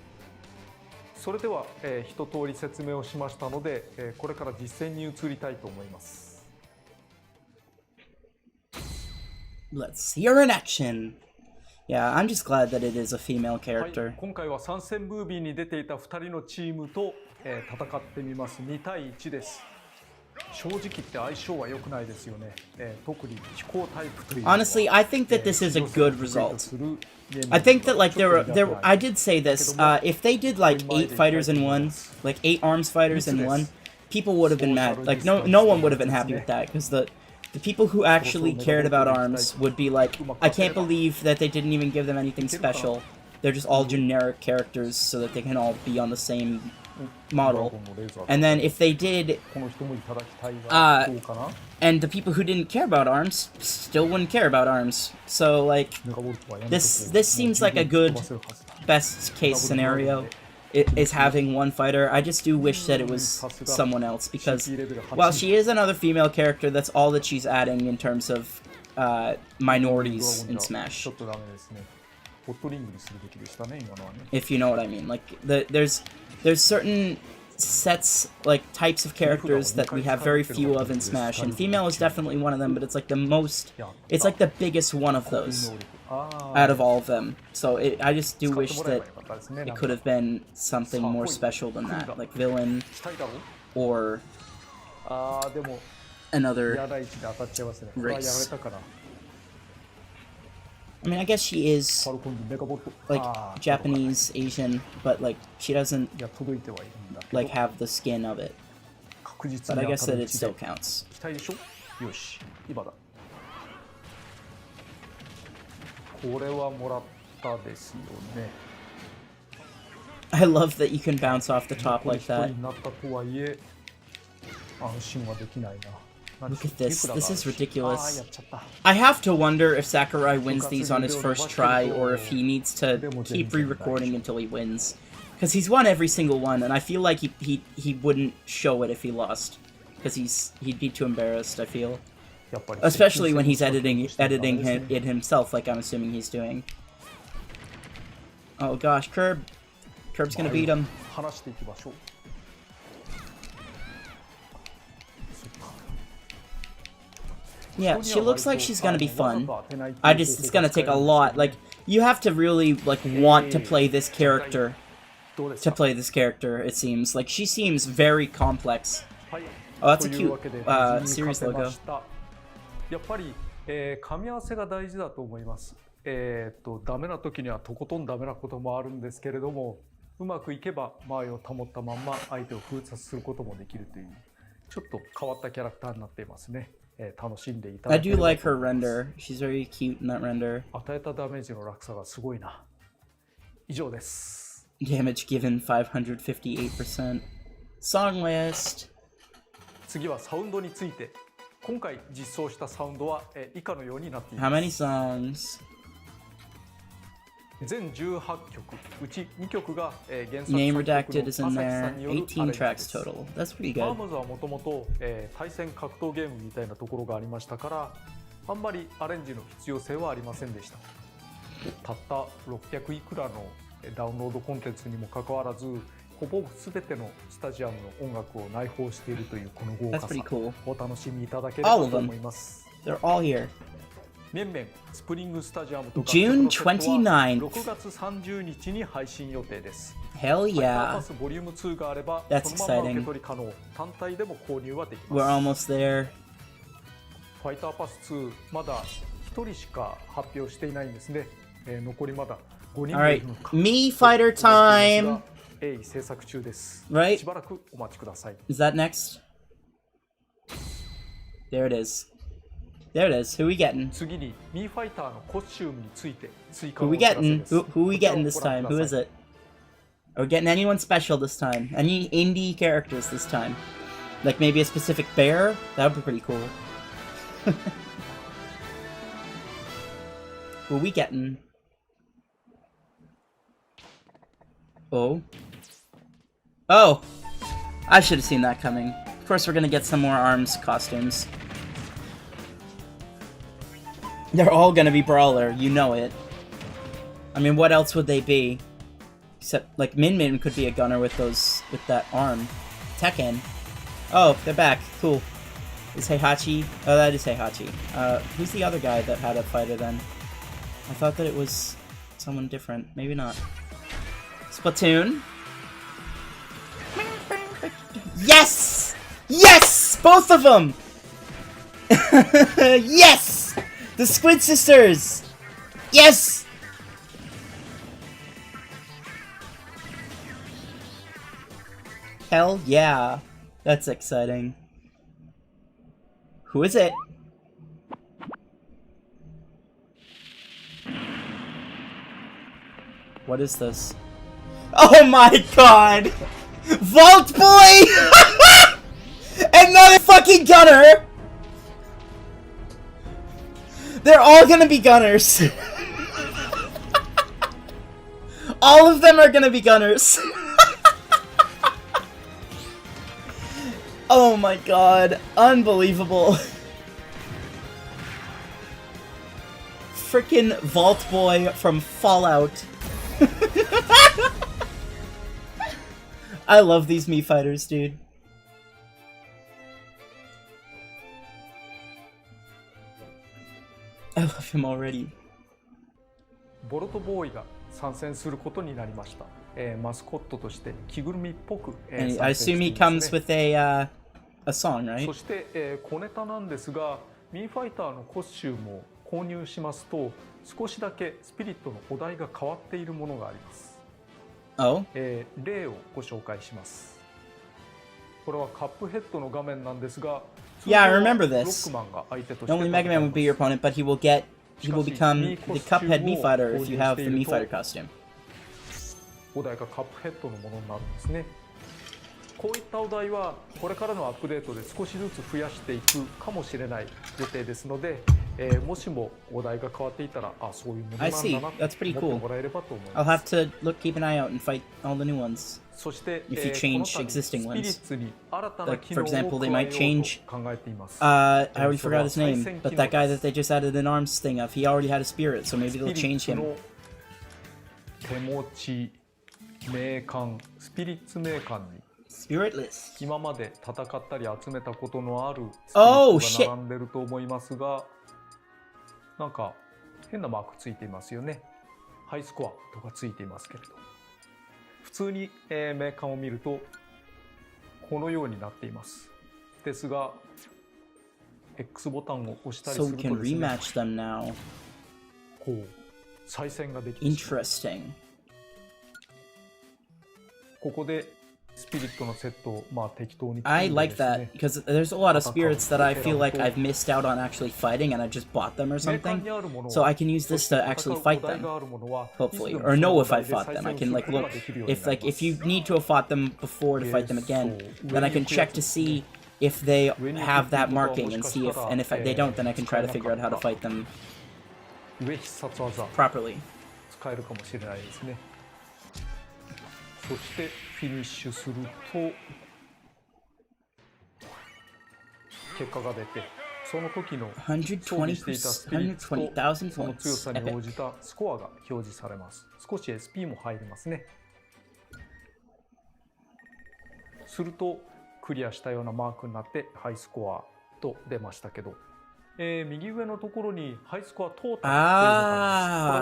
それでは、一通り説明をしましたので、これから実践に移りたいと思います。 Let's see her in action. Yeah, I'm just glad that it is a female character. 今回は参戦ムービーに出ていた2人のチームと、戦ってみます。2対1です。正直言って相性は良くないですよね。特に飛行タイプというのは。 Honestly, I think that this is a good result. I think that like I did say this. If they did like 8 fighters in one, like 8 arms fighters in one, people would have been mad. Like no one would have been happy with that because the people who actually cared about arms would be like, I can't believe that they didn't even give them anything special. They're just all generic characters so that they can all be on the same model. And then if they did, and the people who didn't care about arms still wouldn't care about arms. So like this seems like a good best case scenario is having one fighter. I just do wish that it was someone else, because while she is another female character, that's all that she's adding in terms of minorities in Smash. If you know what I mean. Like, there's certain sets, like types of characters that we have very few of in Smash, and female is definitely one of them, but it's like the most, it's like the biggest one of those out of all of them. So I just do wish that it could have been something more special than that, like villain or another race. I mean, I guess she is like Japanese, Asian, but like she doesn't like have the skin of it. But I guess that it still counts. I love that you can bounce off the top like that. Look at this. This is ridiculous. I have to wonder if Sakurai wins these on his first try, or if he needs to keep re-recording until he wins. Because he's won every single one, and I feel like he wouldn't show it if he lost. Because he'd be too embarrassed, I feel. Especially when he's editing it himself, like I'm assuming he's doing. Oh gosh, Curb's gonna beat him. Yeah, she looks like she's gonna be fun. It's gonna take a lot. Like, you have to really, like, want to play this character. It seems. Like, she seems very complex. Oh, that's a cute, series logo. やっぱり、噛み合わせが大事だと思います。ダメな時にはとことんダメなこともあるんですけれども、うまくいけば間合いを保ったまんま相手を封殺することもできるという、ちょっと変わったキャラクターになっていますね。楽しんでいただければと思います。 I do like her render. She's very cute in that render. 与えたダメージの落差がすごいな。以上です。Damage given 558%. Song list. 次はサウンドについて。今回実装したサウンドは以下のようになっています。 How many songs? 全18曲、うち2曲が原作 Name 作曲 redacted の is in 朝日さ there. んによるアレン 18ジで tracks す。 total. That's pretty アー good. ムズはもともと対戦格闘ゲームみたいなところがありましたから、あんまりアレンジの必要性はありませんでした。たった600いくらのダウンロードコンテンツにもかかわらず、ほぼ全てのスタジアムの音楽を内包しているというこの豪華さ、 cool. お楽しみいただければと思います。 They're all here. 面々スプリングスタジアムとか June 29th. 6月30日に配信予定です。 Hell ファイター yeah. パスボリューム2があれば That's そのまま exciting. 受け取り可能。単体でも購入はでき We're ます。 almost there. ファイターパス2まだ1人しか発表していないんですね。残りまだ5人 Alright, のか me fighter time. 鋭意制作中です。 Right. しばらくお待ちください。 Is that next? There it is. There it is. Who we getting? 次にミーファイターのコスチュームについて追加 Who の we お知らせ getting? です。 Who we getting this time? Who is it? Are we getting anyone special this time? Any indie characters this time? Like maybe a specific bear? That would be pretty cool. Who we getting? Oh. Oh! I should have seen that coming. Of course we're gonna get some more ARMS costumes. They're all gonna be Brawler, you know it. I mean, what else would they be? Except, like, Min Min could be a gunner with that arm. Tekken. Oh, they're back. Cool. Is Heihachi? Oh, that is Heihachi. Who's the other guy that had a fighter then? I thought that it was someone different. Maybe not. Splatoon. Yes! Yes! Both of them! Yes! The Squid Sisters! Yes! Hell yeah. That's exciting. Who is it? What is this? Oh my god! Vault Boy! Another fucking gunner! They're all gonna be gunners. All of them are gonna be gunners. Oh my god. Unbelievable. Frickin' Vault Boy from Fallout. I love these Mii fighters, dude. I love him already. ボルトボーイが参戦することになりました。マスコットとして着ぐるみっぽく、And I assume he comes with a song, right? そして、小ネタなんですが、ミーファイターのコスチュームを購入しますと、少しだけスピリットのお題が変わっているものがあります。Oh? 例をご紹介します。これはカップヘッドの画面なんですが、 Yeah, I remember this. ロックマンが相手として Only Mega Man would be your opponent, but he will become the Cuphead Mii fighter if you have the Mii fighter costume. お題がカップヘッドのものになるんですね。こういったお題はこれからのアップデートで少しずつ増やしていくかもしれない予定ですので、もしもお題が変わっていたら、あ、そういうものなんだなと思ってもらえればと思います。I'll have to keep an eye out and fight all the new ones. そして、 If you change existing ones. スピリッツに新たな機 For 能を example, 加 they え might よう change. と考えています。I already forgot his name, but that guy that they just added an arms thing of, he already had a spirit, so maybe they'll change him. 手持ち名鑑、スピリッツ名鑑に Spiritless. 今まで戦ったり集めたことのあるスピリ Oh, ットが並んでると思いますが、なんか変なマークついていますよね。ハイスコアとかついていますけれど、普通に、名鑑を見るとこのようになっています。ですが X ボタンを押したり So す we る can とですね、 rematch them now. こう再戦ができてしまう。 Interesting. ここでスピリットのセットをまあ適当に I 組んで like ですね、 that because there's a lot of spirits that I feel like I've missed out on actually fighting and I just bought them or メーカー something. にあるものは So I can use this to actually fight お題 them, があるものは hopefully, いつでも or その know お if I 題で fought 再 them. I 戦 can を like すること look ができるように if なり like ます。 if you need to have fought them before to fight them again, then I can check to see if they have that marking and see if they don't, then I can try to figure out how to fight them 上必殺技 properly. 使えるかもしれないですね。そしてフィニッシュすると結果が出て、その時の装備していたスピリッツと120,000その強さに points. 応じたスコアが表示されます。少し SP も入りますね。するとクリアしたようなマークになってハイスコアと出ましたけど、右上のところにハイスコアトータルというの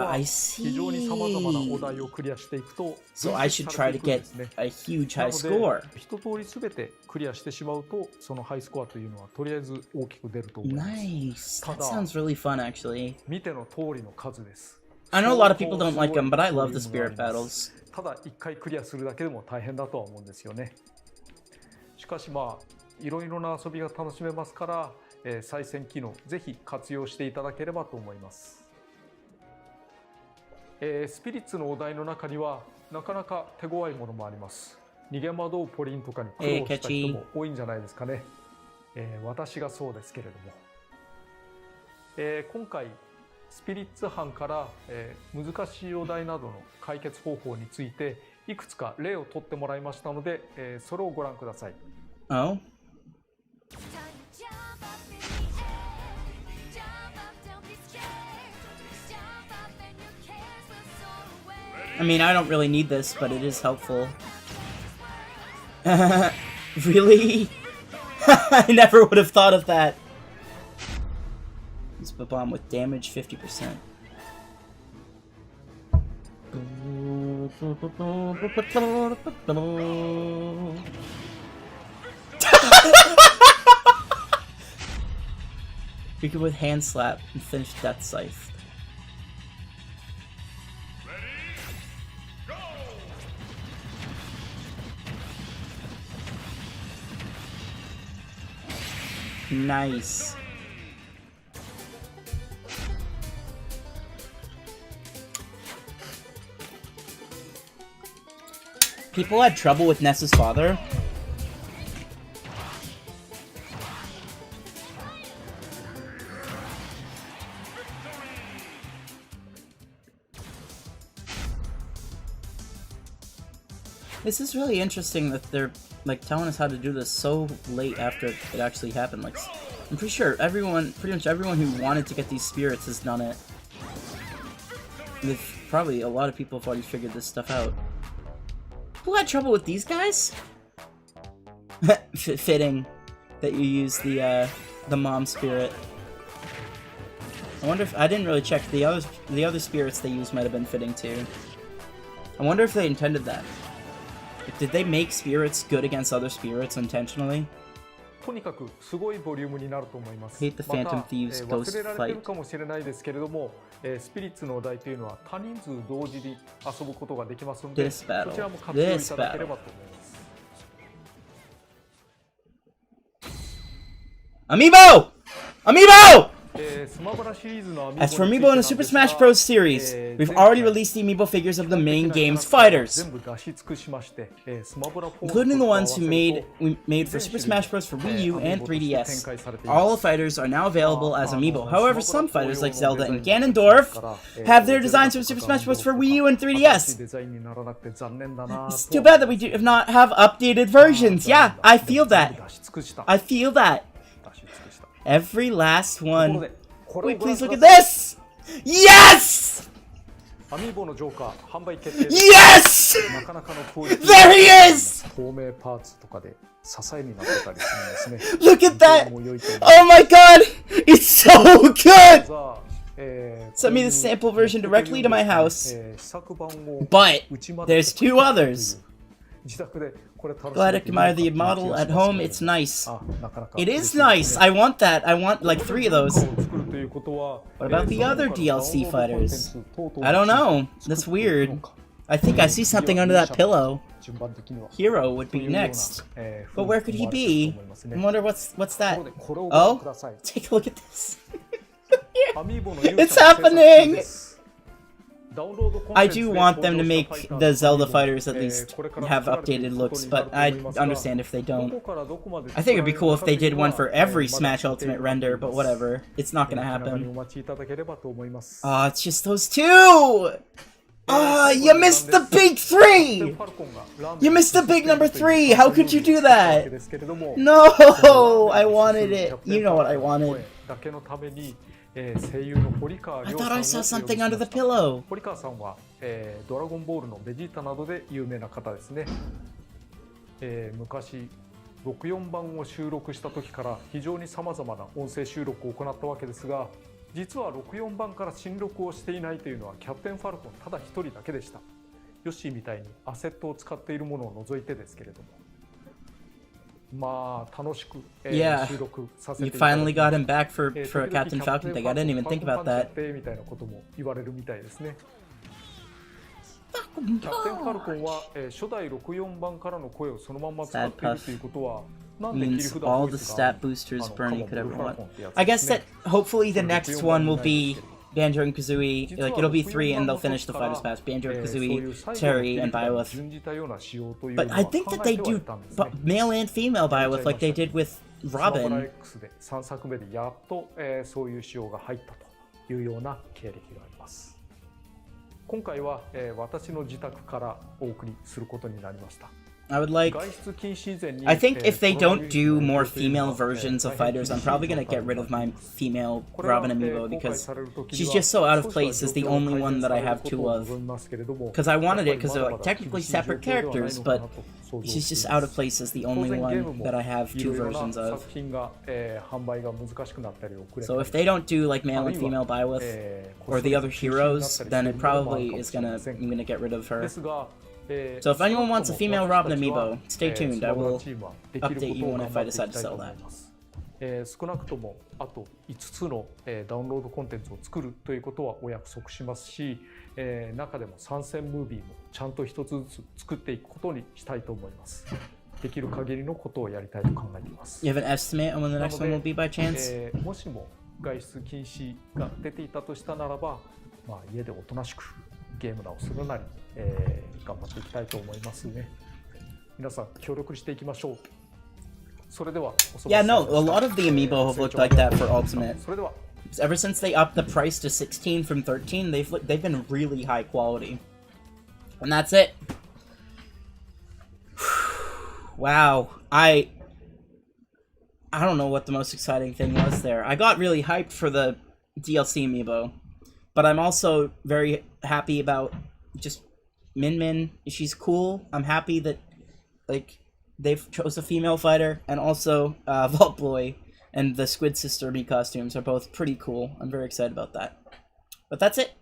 があります。これは非常にさまざまなお題をクリアしていくと、 So I should try to get a huge high score. 一通りすべてクリアしてしまうと、そのハイスコアというのはとりあえず大きく出ると思います。 Nice. That sounds really fun, actually. 見ての通りの数です。 I know a lot of people don't like them, but I love the spirit battles. ただ一回クリアするだけでも大変だとは思うんですよね。しかしまあいろいろな遊びが楽しめますから、再戦機能ぜひ活用していただければと思います。スピリッツのお題の中にはなかなか手強いものもあります。逃げ惑うポリンとかに苦労した人も多いんじゃないですかね。私がそうですけれども、今回スピリッツ班から、難しいお題などの解決方法についていくつか例を取ってもらいましたので、それをご覧ください。Oh? I mean, I don't really need this, but it is helpful. Really? I never would have thought of that. Let's bomb with damage 50%. You could with hand slap and finish Death Scythe. Nice. People had trouble with Ness's father. This is really interesting that they're like telling us how to do this so late after it actually happened. Like, I'm pretty sure pretty much everyone who wanted to get these spirits has done it. Probably a lot of people have already figured this stuff out. Who had trouble with these guys? Fitting that you use the mom spirit. I wonder if I didn't really check the other spirits they used might have been fitting too. I wonder if they intended that. Like, did they make spirits good against other spirits intentionally? とにかくすごいボリュームになると思います。 Hate the Phantom Thieves また、 Ghost 忘れられてる Fight. かもしれないですけれども、スピリッツのお題というのは多人数同時に遊ぶことができますので、 This battle. そちらも活用いただければと思います。 Amiibo! Amiibo! スマブラシリーズの As for Amiibo in the Super Smash Bros. series, we've already released the Amiibo figures of the main game's fighters, 全部出し尽くしまして、スマブラ including the ones we made for Super Smash Bros. For Wii U and 3DS. All fighters are now available as Amiibo. However, some fighters like Zelda and Ganondorf have their designs from Super Smash Bros. For Wii U and 3DS. It's too bad that we do not have updated versions. Yeah, I feel that. I feel that. Every last one. Wait, please look at this! Yes! Yes! There he is! Look at that! Oh my god! It's so good! Send me the sample version directly to my house. But there's two others. Glad I can admire the model at home. It's nice. It is nice. I want that. I want like 3 of those. What about the other DLC fighters? I don't know. That's weird. I think I see something under that pillow. Hero would be next. But where could he be? I wonder what's that. Oh? Take a look at this. It's happening! I do want them to make the Zelda fighters at least have updated looks, but I understand if they don't. I think it'd be cool if they did one for every Smash Ultimate render, but whatever. It's not gonna happen. Oh, it's just those 2! Ah, you missed the big 3! You missed the big number 3! How could you do that? No! I wanted it. You know what I wanted. I thought I saw something under the pillow. 堀川さんは、ドラゴンボールのベジータなどで有名な方ですね。昔64番を収録した時から非常に様々な音声収録を行ったわけですが、実は64番から新録をしていないというのはキャプテンファルコンただ一人だけでした。ヨッシーみたいにアセットを使っているものを除いてですけれども。Yeah, you finally got him back for Captain Falcon thing. I didn't even think about that. みたいなことも言われるみたいですね。キャプテンファルコンは、初代64番からの声をそのまま使っているということは、means all the stat boosters Bernie could ever want. I guess that hopefully the next one will be Banjo and Kazooie, like it'll be 3 and they'll finish the Fighters Pass. Banjo and Kazooie, Terry, and Byleth. But I think that they do male and female Byleth like they did with Robin. 3作目でやっと、そういう仕様が入ったというような経歴があります。今回は、私の自宅からお送りすることになりました。I would like... I think if they don't do more female versions of fighters, I'm probably going to get rid of my female Robin amiibo because she's just so out of place as the only one that I have 2 of. Because I wanted it because they're like technically separate characters, but she's just out of place as the only one that I have 2 versions of. So if they don't do like male and female Byleth or the other heroes, then it probably is I'm gonna get rid of her. So if anyone wants a female Robin amiibo, stay tuned. I will update you if I decide to sell that. 少なくともあと5つのダウンロードコンテンツを作るということはお約束しますし、中でも参戦ムービーもちゃんと一つずつ作っていくことにしたいと思います。できる限りのことをやりたいと考えています。You have an estimate on when the next one will be by chance? もしも外出禁止が出ていたとしたならば、まあ家でおとなしくゲームをするなり、頑張っていきたいと思いますね。皆さん協力していきましょう。それでは Yeah, no, a lot of the amiibo have looked like that for Ultimate. Ever since they upped the price to 16 from 13, they've been really high quality. And that's it. wow. I don't know what the most exciting thing was there. I got really hyped for the DLC amiibo, but I'm also very happy about just Min Min. She's cool. I'm happy that like they've chose a female fighter, and also Vault Boy and the Squid Sister me costumes are both pretty cool. I'm very excited about that. But that's it.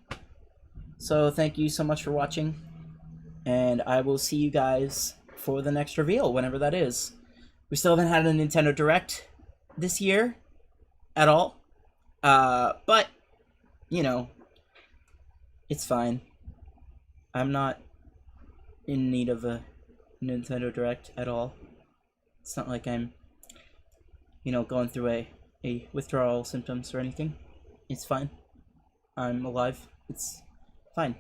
So thank you so much for watching, and I will see you guys for the next reveal, whenever that is. We still haven't had a Nintendo Direct this year at all, but you know, it's fine. I'm not in need of a Nintendo Direct at all. It's not like I'm, going through a withdrawal symptoms or anything. It's fine. I'm alive. It's fine.